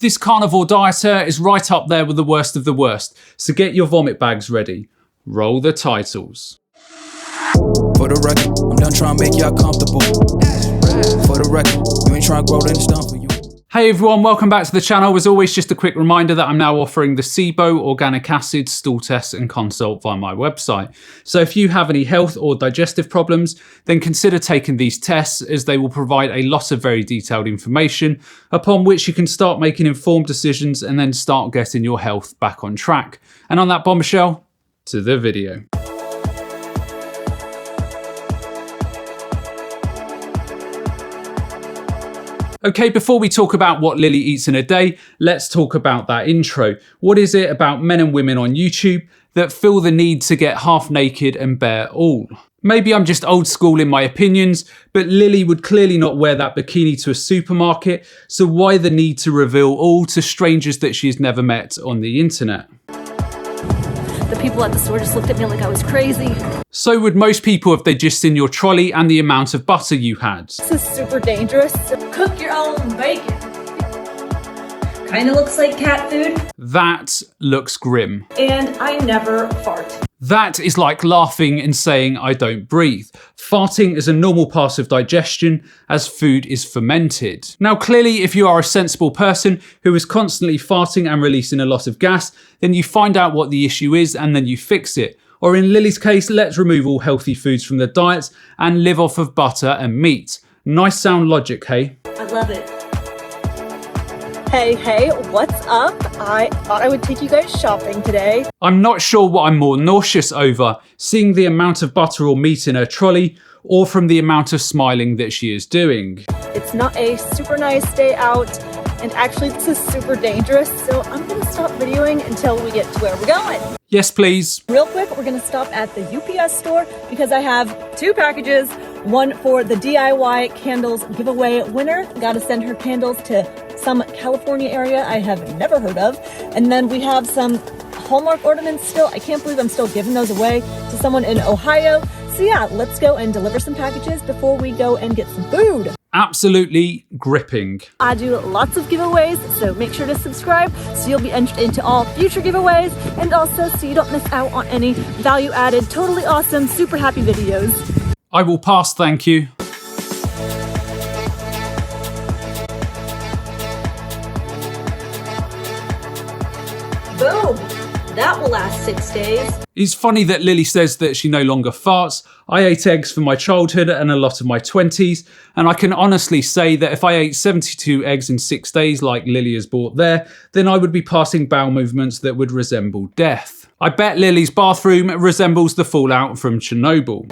This carnivore dieter is right up there with the worst of the worst, so get your vomit bags ready. Roll the titles. For the record, I'm done trying to make y'all comfortable. For the record, you ain't trying to grow in the stump for you. Hey everyone, welcome back to the channel. As always, just a quick reminder that I'm now offering the SIBO organic acid stool test and consult via my website. So if you have any health or digestive problems, then consider taking these tests, as they will provide a lot of very detailed information upon which you can start making informed decisions and then start getting your health back on track. And on that bombshell, to the video. Okay, before we talk about what Lillie eats in a day, let's talk about that intro. What is it about men and women on YouTube that feel the need to get half naked and bare all? Maybe I'm just old school in my opinions, but Lillie would clearly not wear that bikini to a supermarket, so why the need to reveal all to strangers that she has never met on the internet? The people at the store just looked at me like I was crazy. So would most people if they'd just seen your trolley and the amount of butter you had. This is super dangerous. Cook your own bacon. Kinda looks like cat food. That looks grim. And I never fart. That is like laughing and saying I don't breathe. Farting is a normal part of digestion as food is fermented. Now clearly, if you are a sensible person who is constantly farting and releasing a lot of gas, then you find out what the issue is and then you fix it. Or in Lillie's case, let's remove all healthy foods from the diet and live off of butter and meat. Nice sound logic, hey? I love it. Hey, what's up? I thought I would take you guys shopping today. I'm not sure what I'm more nauseous over, seeing the amount of butter or meat in her trolley, or from the amount of smiling that she is doing. It's not a super nice day out, and actually this is super dangerous, so I'm gonna stop videoing until we get to where we're going. Yes, please. Real quick, we're gonna stop at the UPS store because I have 2 packages. One for the DIY candles giveaway winner. Gotta send her candles to some California area I have never heard of. And then we have some Hallmark ornaments still. I can't believe I'm still giving those away to someone in Ohio. So yeah, let's go and deliver some packages before we go and get some food. Absolutely gripping. I do lots of giveaways, so make sure to subscribe so you'll be entered into all future giveaways, and also so you don't miss out on any value-added, totally awesome, super happy videos. I will pass, thank you. Boom! That will last 6 days. It's funny that Lillie says that she no longer farts. I ate eggs for my childhood and a lot of my 20s, and I can honestly say that if I ate 72 eggs in 6 days like Lillie has bought there, then I would be passing bowel movements that would resemble death. I bet Lillie's bathroom resembles the fallout from Chernobyl.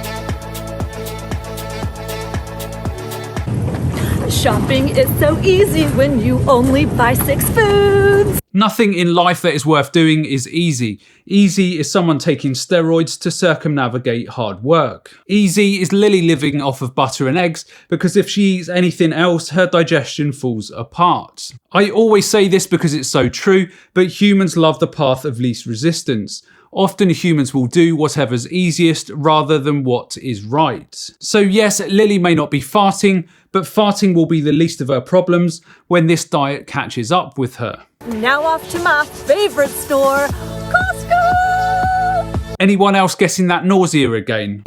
Shopping is so easy when you only buy 6 foods. Nothing in life that is worth doing is easy. Easy is someone taking steroids to circumnavigate hard work. Easy is Lillie living off of butter and eggs, because if she eats anything else, her digestion falls apart. I always say this because it's so true, but humans love the path of least resistance. Often humans will do whatever's easiest rather than what is right. So yes, Lillie may not be farting, but farting will be the least of her problems when this diet catches up with her. Now off to my favorite store, Costco! Anyone else getting that nausea again?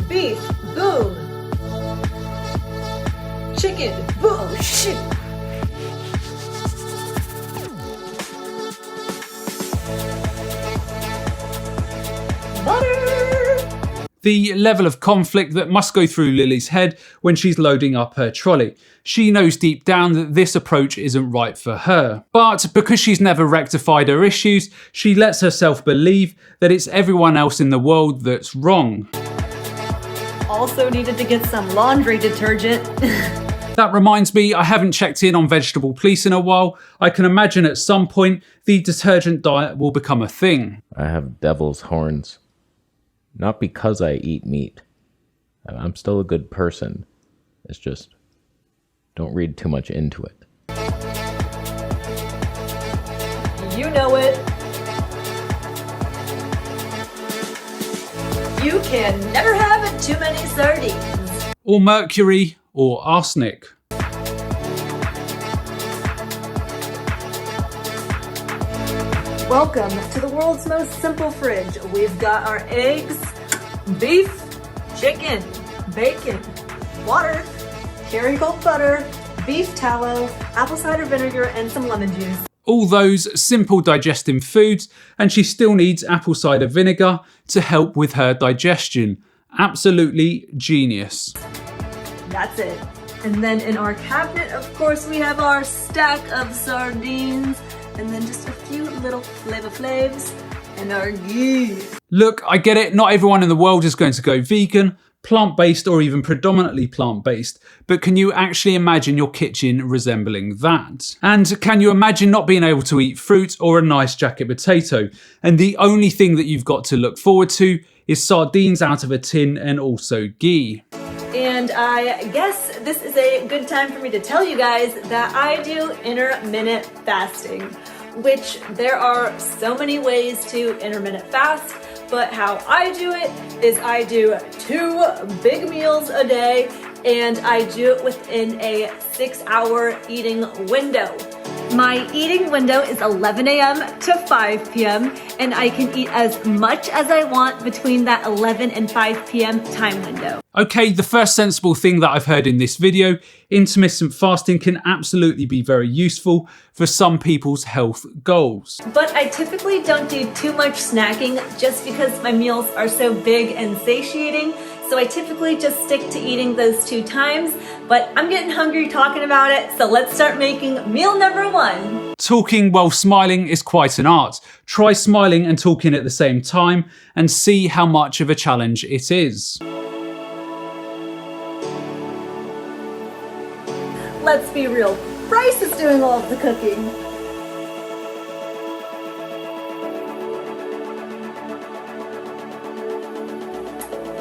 Beef, boom. Chicken, boom, shit. Butter. The level of conflict that must go through Lillie's head when she's loading up her trolley. She knows deep down that this approach isn't right for her. But because she's never rectified her issues, she lets herself believe that it's everyone else in the world that's wrong. Also needed to get some laundry detergent. That reminds me, I haven't checked in on Vegetable Police in a while. I can imagine at some point the detergent diet will become a thing. I have devil's horns. Not because I eat meat. I'm still a good person. It's just, don't read too much into it. You know it. You can never have too many sardines. Or mercury, or arsenic. Welcome to the world's most simple fridge. We've got our eggs, beef, chicken, bacon, water, Kerrygold butter, beef tallow, apple cider vinegar, and some lemon juice. All those simple digesting foods, and she still needs apple cider vinegar to help with her digestion. Absolutely genius. That's it. And then in our cabinet, of course, we have our stack of sardines, and then just a few little Flavor Flavs, and our ghee. Look, I get it, not everyone in the world is going to go vegan, plant-based, or even predominantly plant-based, but can you actually imagine your kitchen resembling that? And can you imagine not being able to eat fruit or a nice jacket potato, and the only thing that you've got to look forward to is sardines out of a tin and also ghee? And I guess this is a good time for me to tell you guys that I do intermittent fasting, which there are so many ways to intermittent fast, but how I do it is I do 2 big meals a day, and I do it within a 6-hour eating window. My eating window is 11 a.m. to 5 p.m. and I can eat as much as I want between that 11 and 5 p.m. time window. Okay, the first sensible thing that I've heard in this video, intermittent fasting can absolutely be very useful for some people's health goals. But I typically don't do too much snacking just because my meals are so big and satiating. So I typically just stick to eating those 2 times, but I'm getting hungry talking about it, so let's start making meal number 1. Talking while smiling is quite an art. Try smiling and talking at the same time and see how much of a challenge it is. Let's be real, Bryce is doing all of the cooking.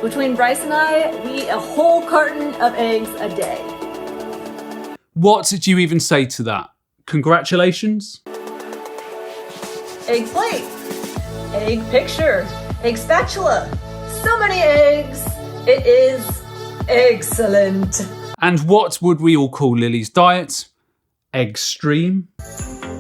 Between Bryce and I, we eat a whole carton of eggs a day. What do you even say to that? Congratulations? Egg plate, egg picture, egg spatula. So many eggs. It is excellent. And what would we all call Lily's diet? Extreme?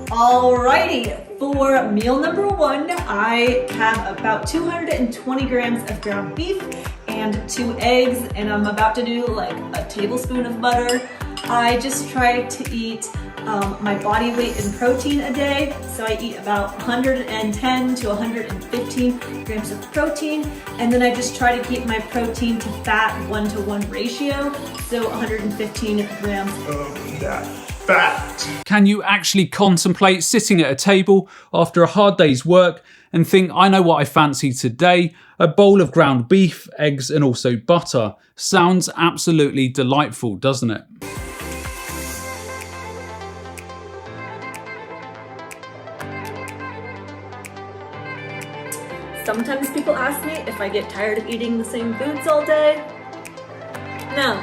Alrighty, for meal number 1, I have about 220 grams of ground beef and 2 eggs, and I'm about to do like a tablespoon of butter. I just try to eat my body weight in protein a day, so I eat about 110 to 115 grams of protein, and then I just try to keep my protein to fat 1-to-1 ratio, so 115 grams of that fat. Can you actually contemplate sitting at a table after a hard day's work and think, I know what I fancy today? A bowl of ground beef, eggs, and also butter. Sounds absolutely delightful, doesn't it? Sometimes people ask me if I get tired of eating the same foods all day. No,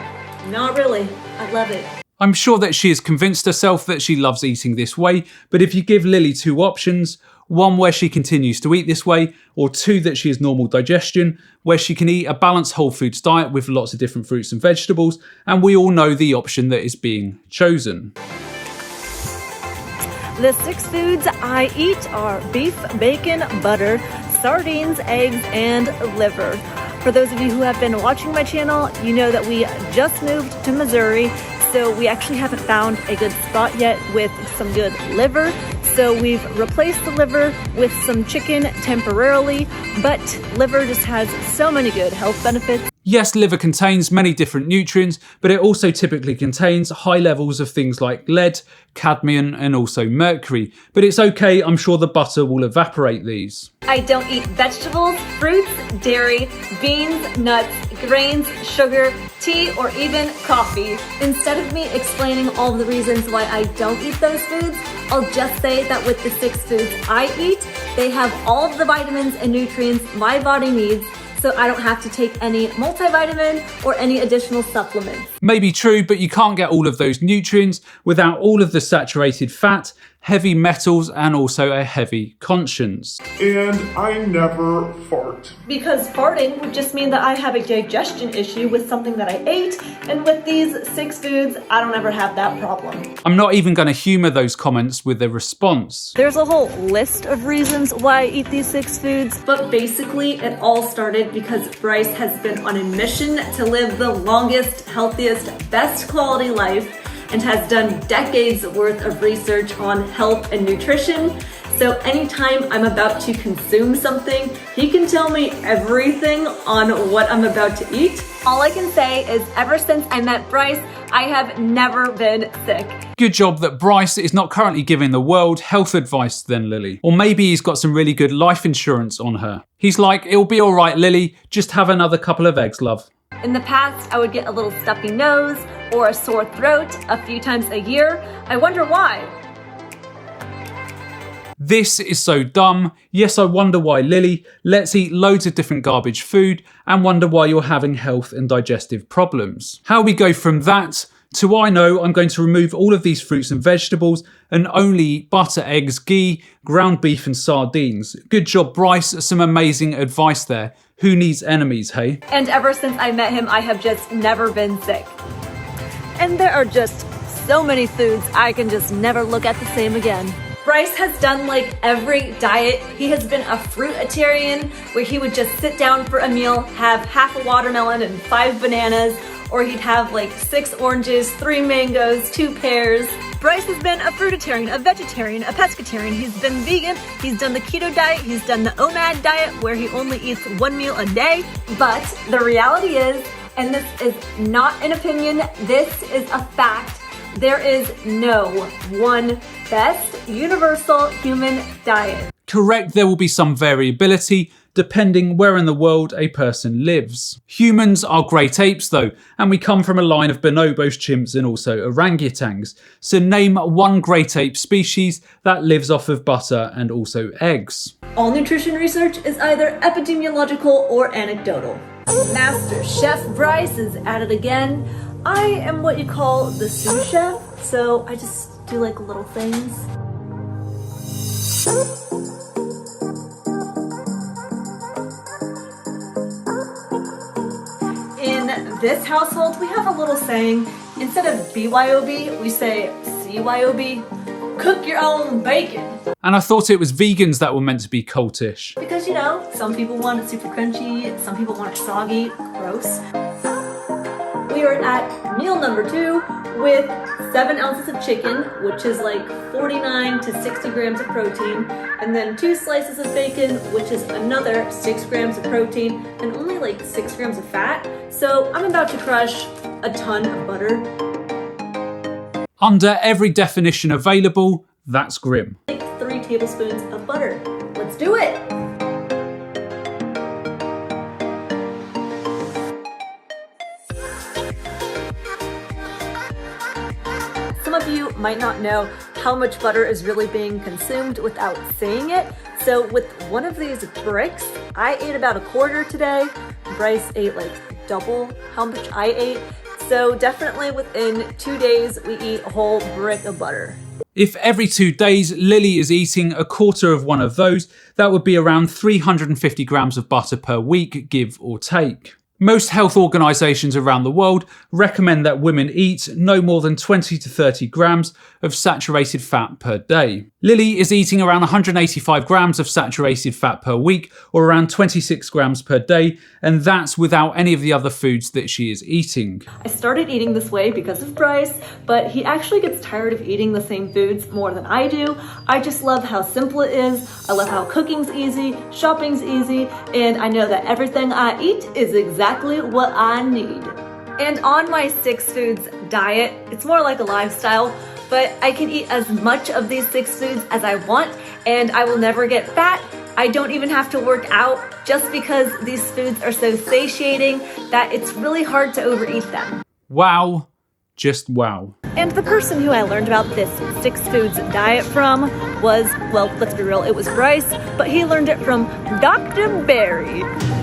not really. I love it. I'm sure that she has convinced herself that she loves eating this way, but if you give Lily 2 options, 1 where she continues to eat this way, or 2 that she has normal digestion, where she can eat a balanced whole foods diet with lots of different fruits and vegetables, and we all know the option that is being chosen. The 6 foods I eat are beef, bacon, butter, sardines, eggs, and liver. For those of you who have been watching my channel, you know that we just moved to Missouri, so we actually haven't found a good spot yet with some good liver. So we've replaced the liver with some chicken temporarily, but liver just has so many good health benefits. Yes, liver contains many different nutrients, but it also typically contains high levels of things like lead, cadmium, and also mercury. But it's okay, I'm sure the butter will evaporate these. I don't eat vegetables, fruits, dairy, beans, nuts, grains, sugar, tea, or even coffee. Instead of me explaining all the reasons why I don't eat those foods, I'll just say that with the 6 foods I eat, they have all of the vitamins and nutrients my body needs, so I don't have to take any multivitamin or any additional supplements. Maybe true, but you can't get all of those nutrients without all of the saturated fat, heavy metals, and also a heavy conscience. And I never fart. Because farting would just mean that I have a digestion issue with something that I ate, and with these 6 foods, I don't ever have that problem. I'm not even going to humour those comments with a response. There's a whole list of reasons why I eat these 6 foods. But basically, it all started because Bryce has been on a mission to live the longest, healthiest, best quality life, and has done decades worth of research on health and nutrition. So anytime I'm about to consume something, he can tell me everything on what I'm about to eat. All I can say is ever since I met Bryce, I have never been sick. Good job that Bryce is not currently giving the world health advice then, Lillie. Or maybe he's got some really good life insurance on her. He's like, it'll be all right, Lillie, just have another couple of eggs, love. In the past, I would get a little stuffy nose or a sore throat a few times a year. I wonder why. This is so dumb. Yes, I wonder why, Lillie. Let's eat loads of different garbage food and wonder why you're having health and digestive problems. How we go from that to I know I'm going to remove all of these fruits and vegetables and only eat butter, eggs, ghee, ground beef and sardines. Good job, Bryce. Some amazing advice there. Who needs enemies, hey? And ever since I met him, I have just never been sick. And there are just so many foods I can just never look at the same again. Bryce has done like every diet. He has been a fruitarian, where he would just sit down for a meal, have half a watermelon and 5 bananas, or he'd have like 6 oranges, 3 mangoes, 2 pears. Bryce has been a fruitarian, a vegetarian, a pescatarian. He's been vegan. He's done the keto diet. He's done the OMAD diet, where he only eats 1 meal a day. But the reality is, and this is not an opinion, this is a fact, there is no one best universal human diet. Correct, there will be some variability depending where in the world a person lives. Humans are great apes though, and we come from a line of bonobos, chimps and also orangutans. So name one great ape species that lives off of butter and also eggs. All nutrition research is either epidemiological or anecdotal. Master Chef Bryce is at it again. I am what you call the sous chef, so I just do like little things. In this household, we have a little saying. Instead of BYOB, we say CYOB. Cook your own bacon. And I thought it was vegans that were meant to be cultish. Because, you know, some people want it super crunchy, some people want it soggy, gross. We are at meal number 2 with 7 ounces of chicken, which is like 49 to 60 grams of protein, and then 2 slices of bacon, which is another 6 grams of protein, and only like 6 grams of fat. So I'm about to crush a ton of butter. Under every definition available, that's grim. Like 3 tablespoons of butter. Let's do it! Some of you might not know how much butter is really being consumed without seeing it. So with one of these bricks, I ate about a quarter today. Bryce ate like double how much I ate. So definitely within 2 days, we eat a whole brick of butter. If every 2 days Lillie is eating a quarter of one of those, that would be around 350 grams of butter per week, give or take. Most health organisations around the world recommend that women eat no more than 20 to 30 grams of saturated fat per day. Lillie is eating around 185 grams of saturated fat per week, or around 26 grams per day, and that's without any of the other foods that she is eating. I started eating this way because of Bryce, but he actually gets tired of eating the same foods more than I do. I just love how simple it is. I love how cooking's easy, shopping's easy, and I know that everything I eat is exactly what I need. And on my 6 foods diet, it's more like a lifestyle, but I can eat as much of these 6 foods as I want, and I will never get fat. I don't even have to work out, just because these foods are so satiating that it's really hard to overeat them. Wow. Just wow. And the person who I learned about this 6 foods diet from was, well, let's be real, it was Bryce, but he learned it from Dr. Barry.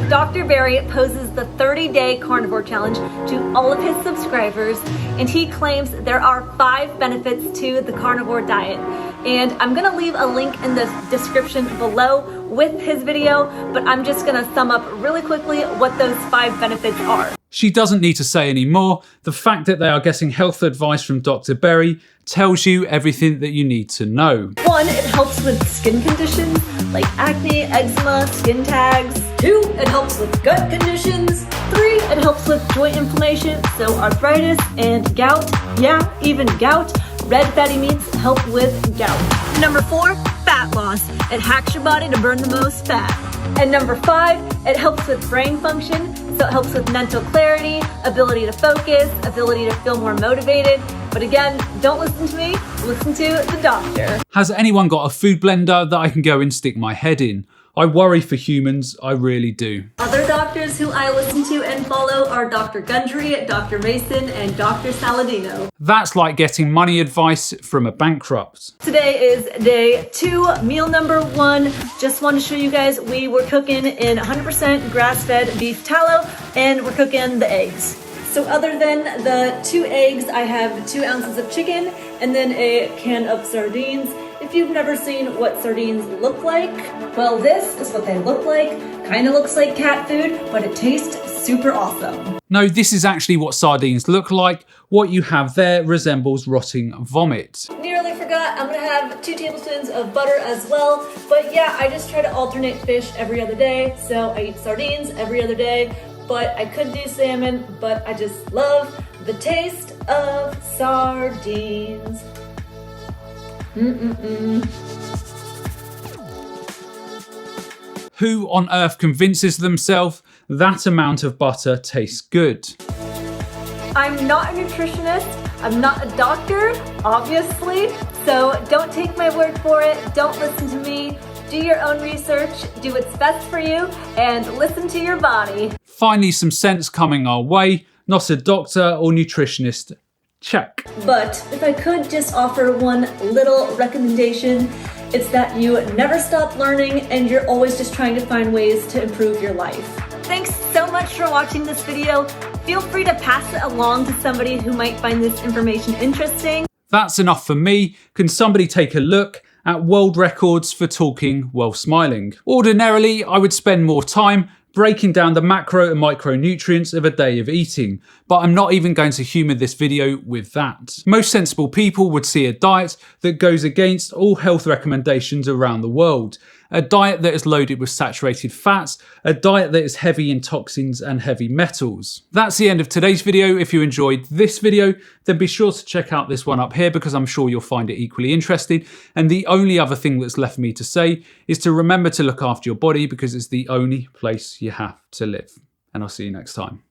Dr. Berry poses the 30-day carnivore challenge to all of his subscribers, and he claims there are 5 benefits to the carnivore diet. And I'm gonna leave a link in the description below with his video, but I'm just gonna sum up really quickly what those 5 benefits are. She doesn't need to say any more. The fact that they are getting health advice from Dr. Berry tells you everything that you need to know. 1, it helps with skin conditions like acne, eczema, skin tags. 2, it helps with gut conditions. 3, it helps with joint inflammation, so arthritis and gout. Yeah, even gout. Red fatty meats help with gout. Number 4, fat loss. It hacks your body to burn the most fat. And number 5, it helps with brain function. So it helps with mental clarity, ability to focus, ability to feel more motivated. But again, don't listen to me, listen to the doctor. Has anyone got a food blender that I can go and stick my head in? I worry for humans, I really do. Other doctors who I listen to and follow are Dr. Gundry, Dr. Mason, and Dr. Saladino. That's like getting money advice from a bankrupt. Today is day 2, meal number 1. Just want to show you guys, we were cooking in 100% grass-fed beef tallow, and we're cooking the eggs. So other than the 2 eggs, I have 2 ounces of chicken, and then a can of sardines. If you've never seen what sardines look like, well, this is what they look like. Kind of looks like cat food, but it tastes super awesome. No, this is actually what sardines look like. What you have there resembles rotting vomit. Nearly forgot, I'm gonna have 2 tablespoons of butter as well. But yeah, I just try to alternate fish every other day. So I eat sardines every other day, but I could do salmon, but I just love the taste of sardines. Who on earth convinces themselves that amount of butter tastes good? I'm not a nutritionist, I'm not a doctor, obviously, so don't take my word for it, don't listen to me, do your own research, do what's best for you, and listen to your body. Finally, some sense coming our way, not a doctor or nutritionist. Check. But if I could just offer one little recommendation, it's that you never stop learning and you're always just trying to find ways to improve your life. Thanks so much for watching this video. Feel free to pass it along to somebody who might find this information interesting. That's enough for me. Can somebody take a look at world records for talking while smiling? Ordinarily, I would spend more time breaking down the macro and micronutrients of a day of eating, but I'm not even going to humour this video with that. Most sensible people would see a diet that goes against all health recommendations around the world. A diet that is loaded with saturated fats, a diet that is heavy in toxins and heavy metals. That's the end of today's video. If you enjoyed this video, then be sure to check out this one up here because I'm sure you'll find it equally interesting. And the only other thing that's left for me to say is to remember to look after your body because it's the only place you have to live. And I'll see you next time.